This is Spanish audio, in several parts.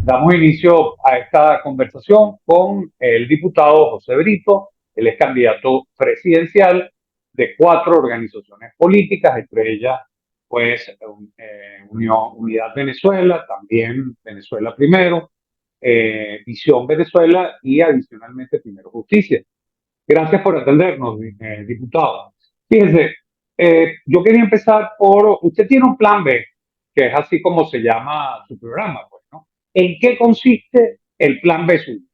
Damos inicio a esta conversación con el diputado José Brito. Él es candidato presidencial de 4 organizaciones políticas, entre ellas, pues, Unidad Venezuela, también Venezuela Primero, Visión Venezuela y adicionalmente Primero Justicia. Gracias por atendernos, diputado. Fíjese, yo quería empezar por, usted tiene un plan B, que es así como se llama su programa, pues, ¿no? ¿En qué consiste el plan B suyo?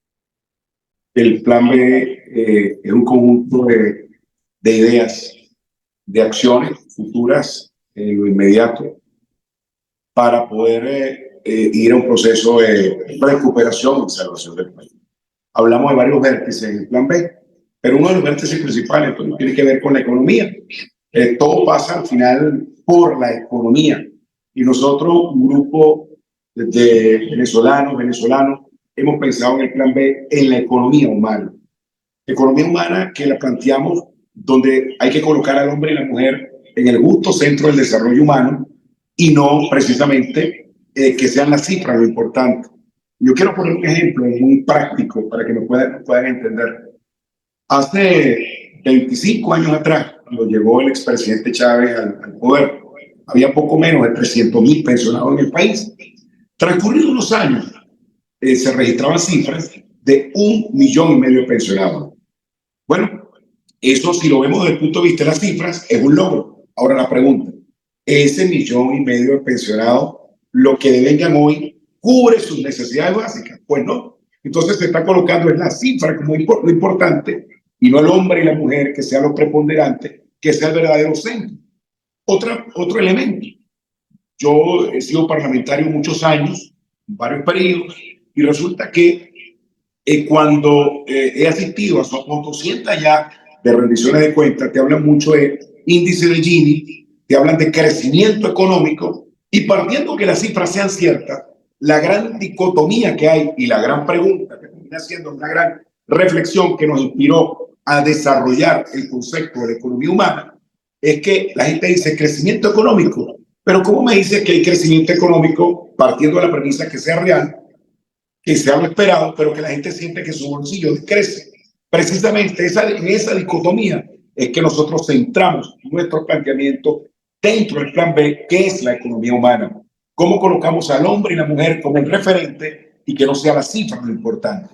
El plan B es un conjunto de ideas, de acciones futuras en lo inmediato para poder ir a un proceso de recuperación y salvación del país. Hablamos de varios vértices en el plan B, pero uno de los vértices principales pues, tiene que ver con la economía. Todo pasa al final por la economía. Y nosotros, un grupo de venezolanos, hemos pensado en el plan B en la economía humana. Economía humana que la planteamos donde hay que colocar al hombre y la mujer en el justo centro del desarrollo humano y no precisamente que sean las cifras lo importante. Yo quiero poner un ejemplo muy práctico para que me puedan entender. Hace 25 años atrás, cuando llegó el expresidente Chávez al poder, había poco menos de 300.000 pensionados en el país. Transcurridos unos años, se registraban cifras de 1,5 millones de pensionados. Bueno, eso si lo vemos desde el punto de vista de las cifras, es un logro. Ahora la pregunta, ¿ese 1,5 millones de pensionados, lo que devengan hoy, cubre sus necesidades básicas? Pues no. Entonces se está colocando en la cifra como lo importante y no el hombre y la mujer que sea lo preponderante, que sea el verdadero centro. Otro elemento. Yo he sido parlamentario muchos años, varios periodos, y resulta que cuando he asistido a sus 200 ya de rendiciones de cuentas, te hablan mucho de índice de Gini, te hablan de crecimiento económico, y partiendo que las cifras sean ciertas, la gran dicotomía que hay y la gran pregunta que termina siendo una gran reflexión que nos inspiró a desarrollar el concepto de la economía humana, es que la gente dice crecimiento económico, pero ¿cómo me dice que hay crecimiento económico partiendo de la premisa que sea real, que sea lo esperado, pero que la gente siente que su bolsillo crece? Precisamente en esa dicotomía es que nosotros centramos nuestro planteamiento dentro del plan B, que es la economía humana. ¿Cómo colocamos al hombre y la mujer como el referente y que no sea la cifra lo importante?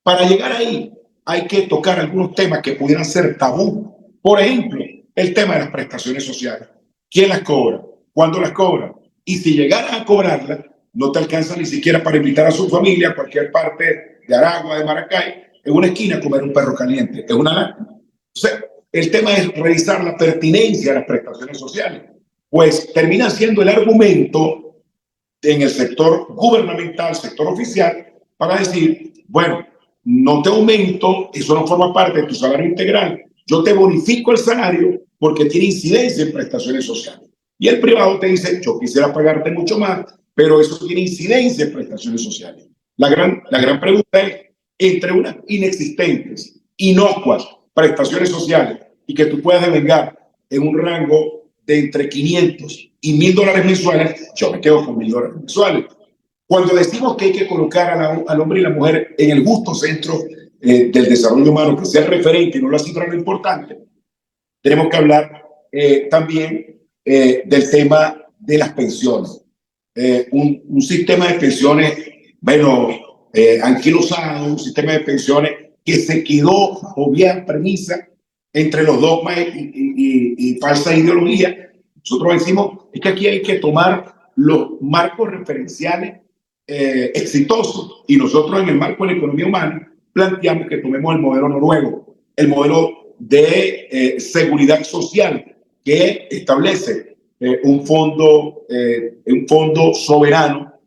Para llegar ahí hay que tocar algunos temas que pudieran ser tabú. Por ejemplo, el tema de las prestaciones sociales. ¿Quién las cobra? ¿Cuándo las cobra? Y si llegaras a cobrarlas, no te alcanza ni siquiera para invitar a su familia a cualquier parte de Aragua, de Maracay, en una esquina a comer un perro caliente. Es una lástima. Entonces, el tema es revisar la pertinencia de las prestaciones sociales. Pues termina siendo el argumento en el sector gubernamental, sector oficial, para decir, bueno, no te aumento, eso no forma parte de tu salario integral, yo te bonifico el salario porque tiene incidencia en prestaciones sociales. Y el privado te dice, yo quisiera pagarte mucho más, pero eso tiene incidencia en prestaciones sociales. La gran pregunta es, entre unas inexistentes, inocuas prestaciones sociales y que tú puedas devengar en un rango de entre 500 y $1,000 mensuales, yo me quedo con $1,000 mensuales. Cuando decimos que hay que colocar al hombre y la mujer en el justo centro del desarrollo humano, que sea el referente y no la cifra lo importante, tenemos que hablar también del tema de las pensiones. Un sistema de pensiones, bueno, anquilosado, un sistema de pensiones que se quedó bajo vía premisa entre los dogmas y falsa ideología. Nosotros decimos es que aquí hay que tomar los marcos referenciales exitosos, y nosotros en el marco de la economía humana planteamos que tomemos el modelo noruego, el modelo de seguridad social, que establece un fondo soberano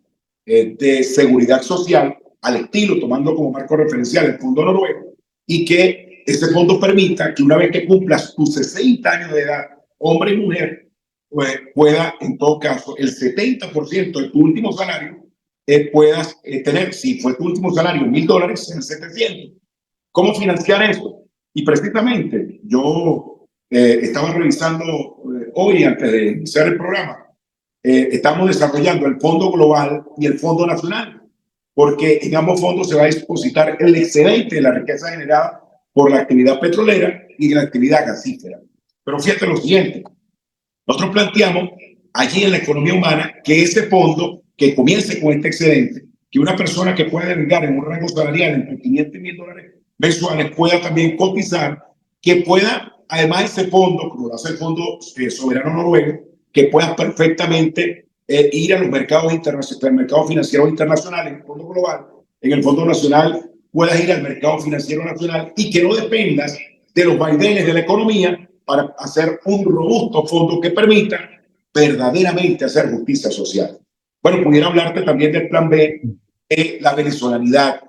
de seguridad social al estilo, tomando como marco referencial el fondo noruego, y que ese fondo permita que una vez que cumplas tus 60 años de edad, hombre y mujer, pues pueda, en todo caso, el 70% de tu último salario puedas tener, si fue tu último salario, $1,000, en 700. ¿Cómo financiar eso? Y precisamente yo estaba revisando hoy, antes de iniciar el programa, estamos desarrollando el Fondo Global y el Fondo Nacional. porque en ambos fondos se va a depositar el excedente de la riqueza generada por la actividad petrolera y la actividad gasífera. Pero fíjate lo siguiente, nosotros planteamos allí en la economía humana que ese fondo que comience con este excedente, que una persona que pueda llegar en un rango salarial entre 500 y 1000 dólares mensuales pueda también cotizar, que pueda, además ese fondo, como lo hace el Fondo Soberano Noruego, que pueda perfectamente ir a los mercados internacionales, al mercado financiero internacional, en el Fondo Global, en el Fondo Nacional, puedas ir al mercado financiero nacional y que no dependas de los vaivenes de la economía para hacer un robusto fondo que permita verdaderamente hacer justicia social. Bueno, pudiera hablarte también del plan B, la venezolanidad,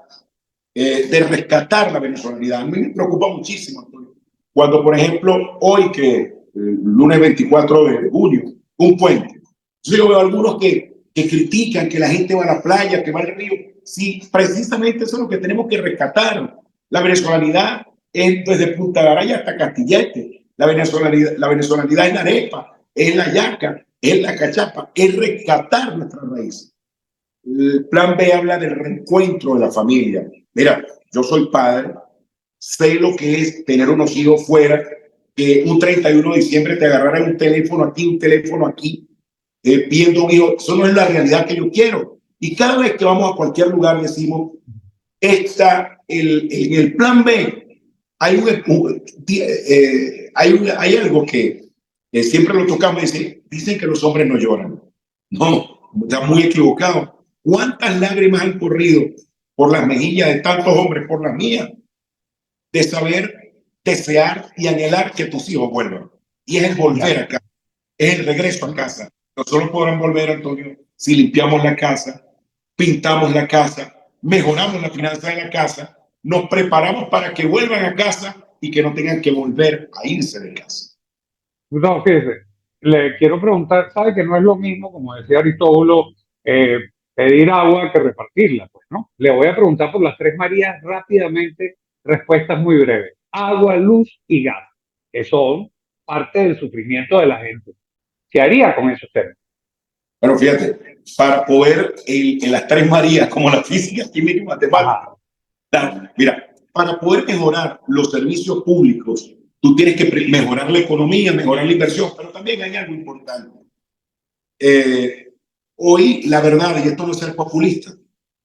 de rescatar la venezolanidad. A mí me preocupa muchísimo, Antonio, cuando, por ejemplo, hoy que lunes 24 de junio, un puente. Yo veo algunos que critican que la gente va a la playa, que va al río. Sí, precisamente eso es lo que tenemos que rescatar. La venezolanidad es desde Punta Garaya hasta Castillete. La venezolanidad es la arepa, es la yaca, es la cachapa, es rescatar nuestras raíces. El plan B habla del reencuentro de la familia. Mira, yo soy padre, sé lo que es tener unos hijos fuera, que un 31 de diciembre te agarraran un teléfono aquí, viendo un hijo. Eso no es la realidad que yo quiero. Y cada vez que vamos a cualquier lugar decimos, en el plan B hay, hay algo que siempre lo tocamos, dicen que los hombres no lloran. No, está muy equivocado. ¿Cuántas lágrimas han corrido por las mejillas de tantos hombres, por las mías, de saber, desear y anhelar que tus hijos vuelvan? Y es el volver a casa, es el regreso a casa. Nosotros podrán volver, Antonio, si limpiamos la casa, pintamos la casa, mejoramos la finanza de la casa, nos preparamos para que vuelvan a casa y que no tengan que volver a irse de casa. No, fíjese, le quiero preguntar, sabe que no es lo mismo, como decía Aristóbulo, pedir agua que repartirla, pues, ¿no? Le voy a preguntar por las tres Marías rápidamente, respuestas muy breves. Agua, luz y gas, que son parte del sufrimiento de la gente. ¿Qué haría con esos temas? Bueno, fíjate, para poder en las tres Marías, como la física, química y matemática, mira, para poder mejorar los servicios públicos, tú tienes que mejorar la economía, mejorar la inversión, pero también hay algo importante. Hoy, la verdad, y esto no es ser populista,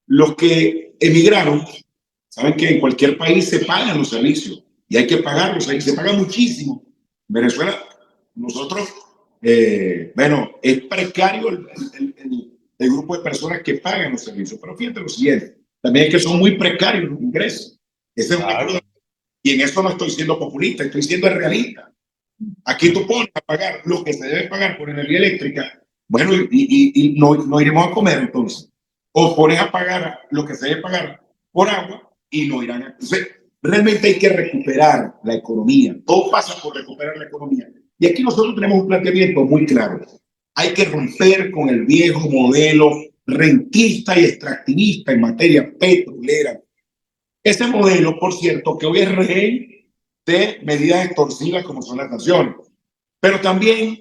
los que emigraron, saben que en cualquier país se pagan los servicios y hay que pagarlos, ahí se paga muchísimo. En Venezuela, nosotros, bueno, es precario el grupo de personas que pagan los servicios, pero fíjate lo siguiente, también es que son muy precarios los ingresos. Ese es una cosa, y en eso no estoy siendo populista, estoy siendo realista. Aquí tú pones a pagar lo que se debe pagar por energía eléctrica, bueno, y no iremos a comer entonces. O pones a pagar lo que se debe pagar por agua y no irán a... Entonces, realmente hay que recuperar la economía. Todo pasa por recuperar la economía. Y aquí nosotros tenemos un planteamiento muy claro. Hay que romper con el viejo modelo rentista y extractivista en materia petrolera. Ese modelo, por cierto, que hoy es rehén de medidas extorsivas como son las sanciones, pero también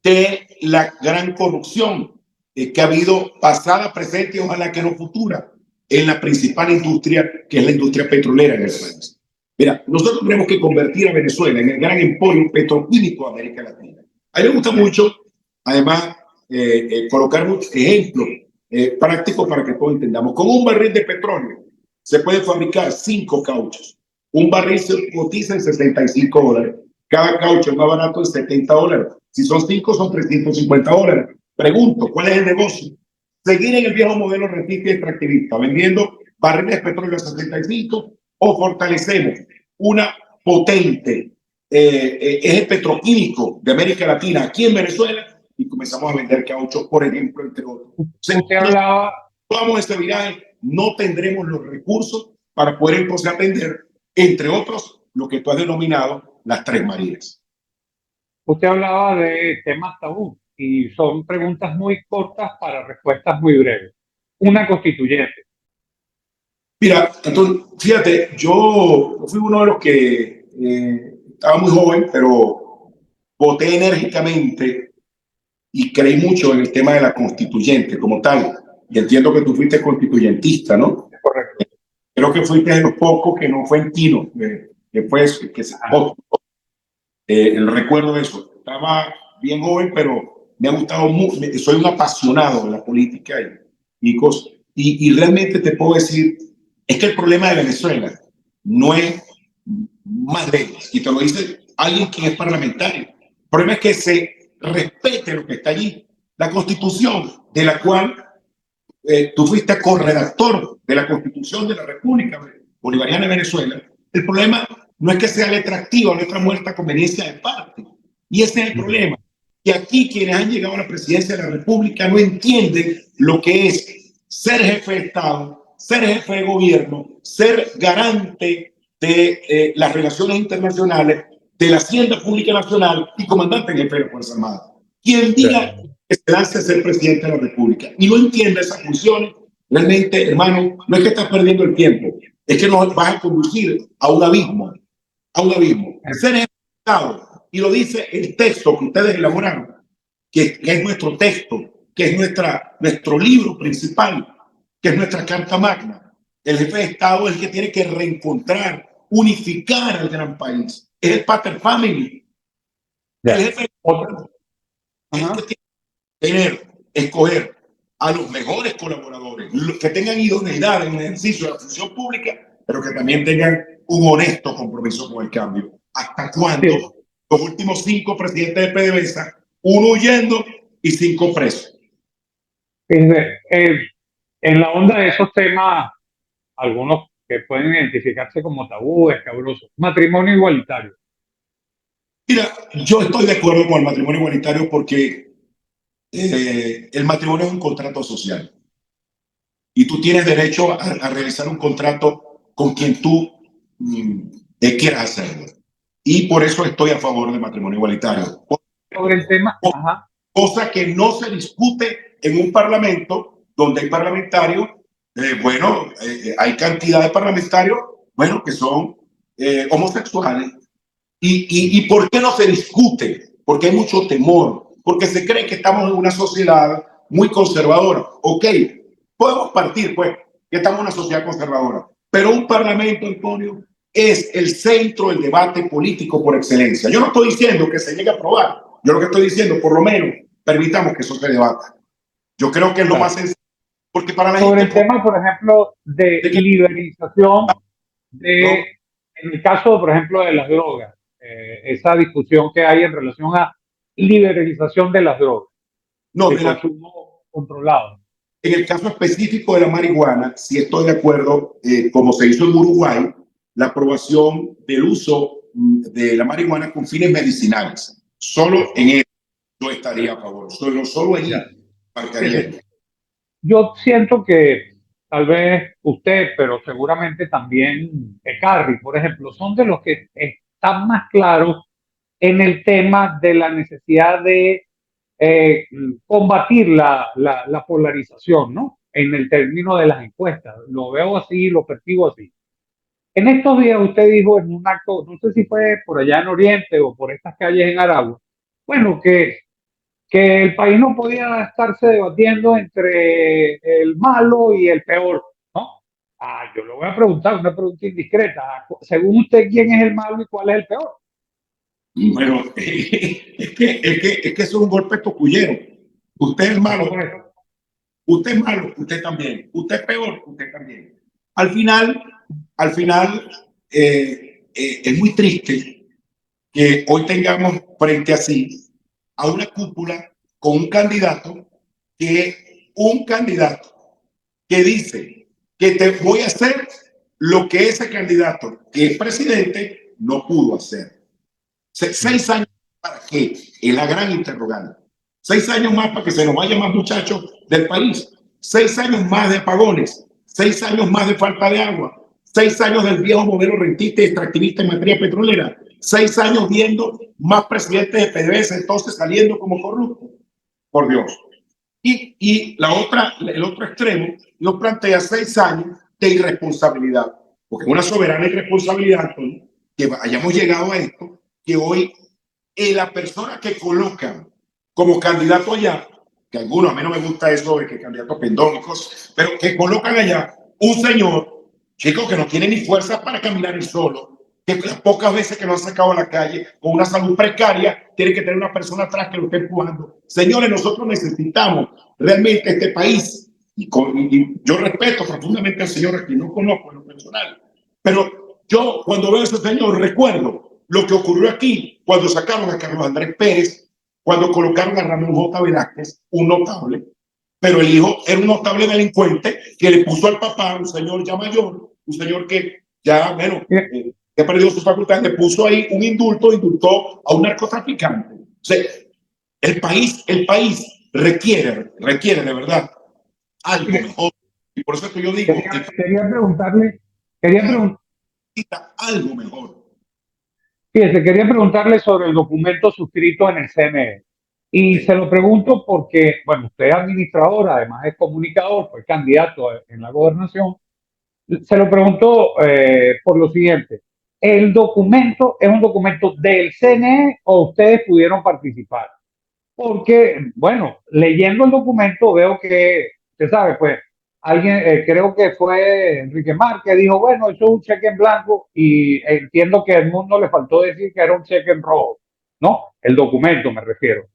de la gran corrupción que ha habido pasada, presente y ojalá que no futura en la principal industria, que es la industria petrolera en el país. Mira, nosotros tenemos que convertir a Venezuela en el gran emporio petroquímico de América Latina. A mí me gusta mucho, además, colocar muchos ejemplos prácticos para que todos entendamos. Con un barril de petróleo se puede fabricar 5 cauchos. Un barril se cotiza en $65. Cada caucho es más barato en $70. Si son 5, son $350. Pregunto, ¿cuál es el negocio? Seguir en el viejo modelo rentista y extractivista, vendiendo barriles de petróleo a 65, o fortalecemos una potente eje petroquímico de América Latina aquí en Venezuela y comenzamos a vender caucho, por ejemplo, entre otros. Usted hablaba... Vamos a este viaje, no tendremos los recursos para poder entonces atender, entre otros, lo que tú has denominado las tres Marías. Usted hablaba de temas tabú y son preguntas muy cortas para respuestas muy breves. Una constituyente. Mira, entonces, fíjate, yo fui uno de los que estaba muy joven, pero voté enérgicamente y creí mucho en el tema de la constituyente como tal. y entiendo que tú fuiste constituyentista, ¿no? Correcto. Creo que fuiste de los pocos que no fue en Tino, que fue que se, el recuerdo de eso. Estaba bien joven, pero me ha gustado mucho. Soy un apasionado de la política y cosas. Y realmente te puedo decir, es que el problema de Venezuela no es más lejos, y te lo dice alguien que es parlamentario. El problema es que se respete lo que está allí. La Constitución, de la cual tú fuiste corredactor de la Constitución de la República Bolivariana de Venezuela. El problema no es que sea letra activa o letra muerta a conveniencia de parte. Y ese es el problema. Y aquí quienes han llegado a la presidencia de la República no entienden lo que es ser jefe de Estado, ser jefe de gobierno, ser garante de las relaciones internacionales, de la hacienda pública nacional y comandante en jefe de la Fuerza Armada. Quien diga que se lance a ser presidente de la República y no entiende esas funciones, realmente, hermano, no es que estás perdiendo el tiempo, es que nos vas a conducir a un abismo, a un abismo. Ser jefe de Estado, y lo dice el texto que ustedes elaboraron, que es nuestro texto, que es nuestro libro principal, que es nuestra Carta Magna. El jefe de Estado es el que tiene que reencontrar, unificar al gran país. Es el pater family. El jefe de Estado es el que tiene que tener, escoger a los mejores colaboradores, los que tengan idoneidad en el ejercicio de la función pública, pero que también tengan un honesto compromiso con el cambio. ¿Hasta cuándo? Los últimos 5 presidentes de PDVSA, 1 huyendo y 5 presos. En la onda de esos temas, algunos que pueden identificarse como tabú, escabrosos, matrimonio igualitario. Mira, yo estoy de acuerdo con el matrimonio igualitario porque el matrimonio es un contrato social y tú tienes derecho a realizar un contrato con quien tú quieras hacerlo. Y por eso estoy a favor del matrimonio igualitario. Sobre el tema, cosa que no se discute en un parlamento donde hay parlamentarios, hay cantidad de parlamentarios, que son homosexuales. ¿Y por qué no se discute? Porque hay mucho temor, porque se cree que estamos en una sociedad muy conservadora. Ok, podemos partir, pues, que estamos en una sociedad conservadora, pero un parlamento, Antonio, es el centro del debate político por excelencia. Yo no estoy diciendo que se llegue a aprobar, yo lo que estoy diciendo, por lo menos, permitamos que eso se debata. Yo creo que es lo más sencillo, porque para la sobre gente... el tema, por ejemplo, de liberalización, en el caso, por ejemplo, de las drogas, esa discusión que hay en relación a liberalización de las drogas, de consumo controlado. En el caso específico de la marihuana, sí estoy de acuerdo, como se hizo en Uruguay, la aprobación del uso de la marihuana con fines medicinales. Solo en eso yo estaría a favor. Solo ahí marcaría. Yo siento que tal vez usted, pero seguramente también Carri, por ejemplo, son de los que están más claros en el tema de la necesidad de combatir la polarización, ¿no? En el término de las encuestas. Lo veo así, lo percibo así. En estos días usted dijo en un acto, no sé si fue por allá en Oriente o por estas calles en Aragua, bueno, que el país no podía estarse debatiendo entre el malo y el peor, ¿no? Yo le voy a preguntar una pregunta indiscreta. Según usted, ¿quién es el malo y cuál es el peor? Bueno, es que eso es un golpe tocullero. Usted es malo, usted es malo, usted también. Usted es peor, usted también. Al final, es muy triste que hoy tengamos frente a sí a una cúpula con un candidato que dice que te voy a hacer lo que ese candidato que es presidente no pudo hacer. 6 años para qué, es la gran interrogante. 6 años más para que se nos vayan más muchachos del país. 6 años más de apagones. 6 años más de falta de agua. 6 años del viejo modelo rentista y extractivista en materia petrolera. 6 años viendo más presidentes de PDVSA entonces saliendo como corruptos. Por Dios. Y el otro extremo nos plantea 6 años de irresponsabilidad. Porque es una soberana irresponsabilidad, Antonio, que hayamos llegado a esto, que hoy la persona que colocan como candidato allá, que algunos, a mí no me gusta eso de que candidatos pendónicos, pero que colocan allá un señor, chico, que no tiene ni fuerza para caminar él solo, que las pocas veces que lo han sacado a la calle con una salud precaria, tiene que tener una persona atrás que lo esté empujando. Señores, nosotros necesitamos realmente este país, y yo respeto profundamente al señor, a quien no conozco en lo personal, pero yo cuando veo a ese señor recuerdo lo que ocurrió aquí cuando sacaron a Carlos Andrés Pérez, cuando colocaron a Ramón J. Velázquez, un notable, pero el hijo era un notable delincuente que le puso al papá, un señor ya mayor, un señor que ya, bueno, que ha perdido su facultad, le puso ahí un indulto, indultó a un narcotraficante. O sea, el país requiere de verdad algo mejor. Y por eso es que yo digo que quería preguntarle, quería preguntar, necesita algo mejor. fíjese, quería preguntarle sobre el documento suscrito en el CNE. Y se lo pregunto porque, bueno, usted es administrador, además es comunicador, fue candidato en la gobernación. Se lo pregunto por lo siguiente. ¿El documento es un documento del CNE o ustedes pudieron participar? Porque, bueno, leyendo el documento veo que, usted sabe, pues, alguien, creo que fue Enrique Mar, que dijo, bueno, eso es un cheque en blanco y entiendo que al mundo le faltó decir que era un cheque en rojo, ¿no? El documento me refiero.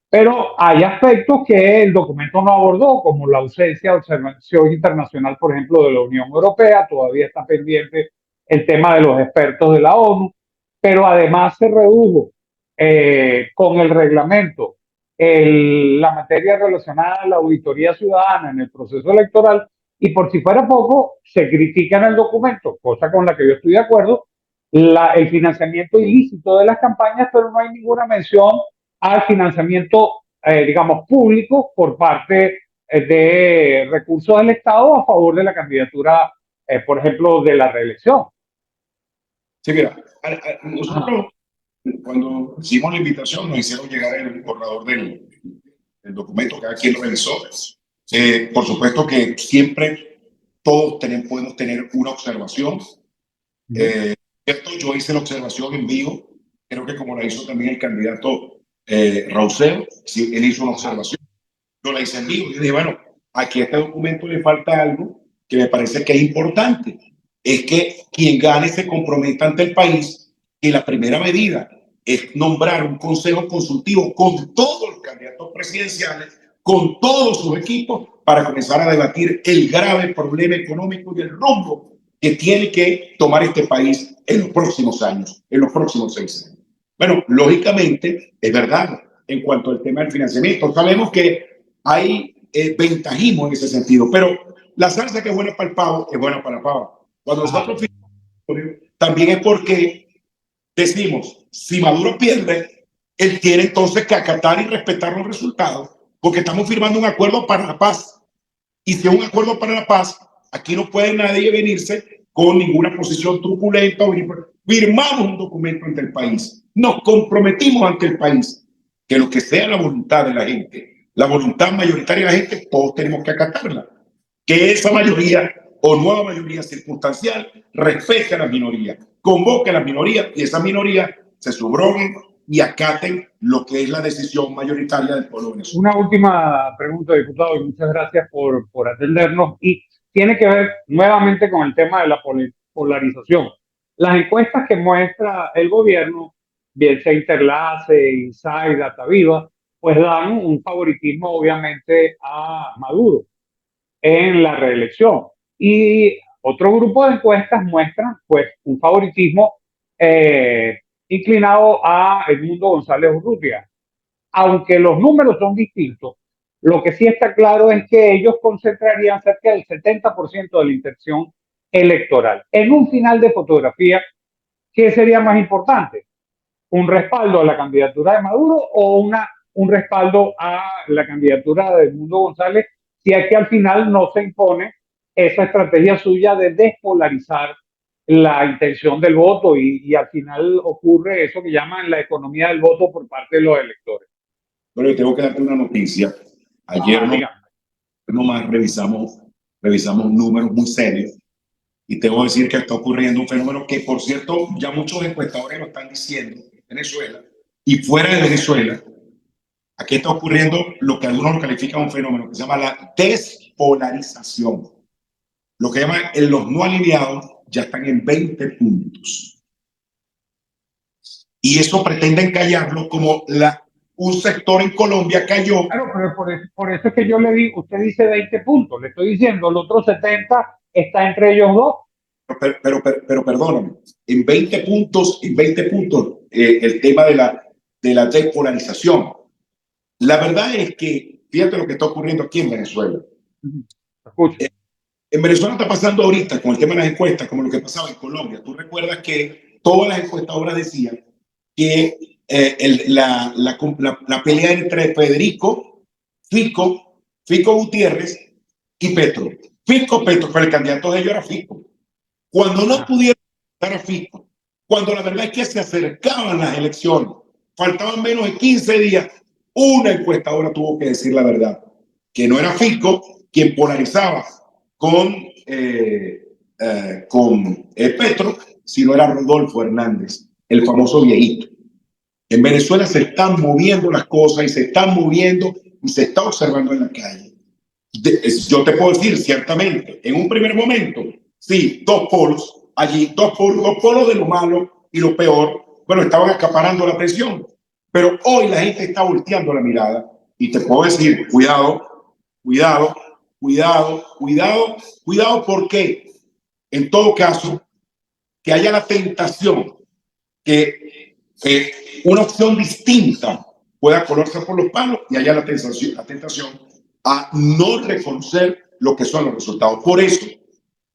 Pero hay aspectos que el documento no abordó, como la ausencia de observación internacional, por ejemplo, de la Unión Europea, todavía está pendiente el tema de los expertos de la ONU, pero además se redujo con el reglamento la materia relacionada a la auditoría ciudadana en el proceso electoral y por si fuera poco, se critica en el documento, cosa con la que yo estoy de acuerdo, el financiamiento ilícito de las campañas, pero no hay ninguna mención al financiamiento, digamos, público por parte de recursos del Estado a favor de la candidatura, por ejemplo, de la reelección. Sí, mira, nosotros cuando hicimos la invitación nos hicieron llegar el borrador del documento, cada quien lo revisó. Por supuesto que siempre todos podemos tener una observación. Yo hice la observación en vivo, creo que como la hizo también el candidato Rousseau, sí, él hizo una observación, yo la hice en vivo y dije, bueno, aquí a este documento le falta algo que me parece que es importante, es que quien gane se comprometa ante el país y la primera medida es nombrar un consejo consultivo con todos los candidatos presidenciales, con todos sus equipos, para comenzar a debatir el grave problema económico y el rumbo que tiene que tomar este país en los próximos años, en los próximos 6 años. Bueno, lógicamente, es verdad, en cuanto al tema del financiamiento, sabemos que hay ventajismo en ese sentido, pero la salsa que es buena para el pavo es buena para la pava. Cuando nosotros también es porque decimos, si Maduro pierde, él tiene entonces que acatar y respetar los resultados, porque estamos firmando un acuerdo para la paz. Y si es un acuerdo para la paz, aquí no puede nadie venirse con ninguna posición truculenta. Firmamos un documento ante el país, nos comprometimos ante el país, que lo que sea la voluntad de la gente, la voluntad mayoritaria de la gente, todos tenemos que acatarla. Que esa mayoría o nueva mayoría circunstancial respete a las minorías, convoque a las minorías y esas minorías se subroguen y acaten lo que es la decisión mayoritaria del pueblo venezolano. Una última pregunta, diputado, y muchas gracias por atendernos. Y tiene que ver nuevamente con el tema de la polarización. Las encuestas que muestra el gobierno, bien sea Interlace, Inside, Dataviva, pues dan un favoritismo obviamente a Maduro en la reelección. Y otro grupo de encuestas muestran pues un favoritismo inclinado a Edmundo González Urrutia. Aunque los números son distintos, lo que sí está claro es que ellos concentrarían cerca del 70% de la intención electoral. En un final de fotografía, ¿qué sería más importante? ¿Un respaldo a la candidatura de Maduro o un respaldo a la candidatura de Edmundo González, si es que al final no se impone esa estrategia suya de despolarizar la intención del voto y al final ocurre eso que llaman la economía del voto por parte de los electores? Pero yo tengo que darte una noticia. Ayer nomás revisamos números muy serios y tengo que decir que está ocurriendo un fenómeno que, por cierto, ya muchos encuestadores lo están diciendo en Venezuela y fuera de Venezuela, Aquí está ocurriendo lo que algunos lo califican un fenómeno que se llama la despolarización. Lo que llaman los no alineados ya están en 20 puntos. Y eso pretenden callarlo como un sector en Colombia cayó. Claro, pero por eso es que yo le digo, usted dice 20 puntos, le estoy diciendo, el otro 70 está entre ellos dos. Pero perdóname, en 20 puntos, el tema de la despolarización. La verdad es que, fíjate lo que está ocurriendo aquí en Venezuela. Escucha. En Venezuela está pasando ahorita con el tema de las encuestas, como lo que pasaba en Colombia. Tú recuerdas que todas las encuestadoras decían que la pelea entre Fico Gutiérrez y Petro. Petro, pero el candidato de ellos era Fico. Cuando no pudieron votar a Fico, cuando la verdad es que se acercaban las elecciones, faltaban menos de 15 días, una encuestadora tuvo que decir la verdad, que no era Fico quien polarizaba con Petro, sino era Rodolfo Hernández, el famoso viejito. En Venezuela se están moviendo las cosas y se están moviendo y se está observando en la calle. Yo te puedo decir, ciertamente, en un primer momento, sí, dos polos, allí, dos polos de lo malo y lo peor, bueno, estaban acaparando la atención. Pero hoy la gente está volteando la mirada y te puedo decir, cuidado, cuidado, cuidado, cuidado, cuidado, porque en todo caso, que haya la tentación que una opción distinta pueda colarse por los palos y haya la tentación a no reconocer lo que son los resultados. Por eso,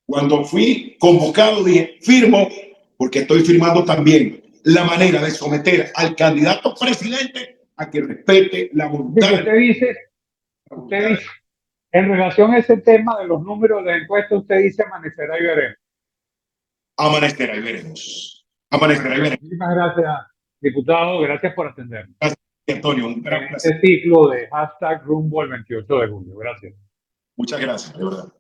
cuando fui convocado, dije, firmo, porque estoy firmando también la manera de someter al candidato presidente a que respete la voluntad. Usted dice, en relación a ese tema de los números de encuestas, usted dice amanecerá y veremos. Amanecerá y veremos. Amanecerá y veremos. Muchísimas gracias, diputado. Gracias por atendernos. Gracias, Antonio. Un gran placer. Este ciclo de hashtag rumbo al 28 de julio. Gracias. Muchas gracias, de verdad.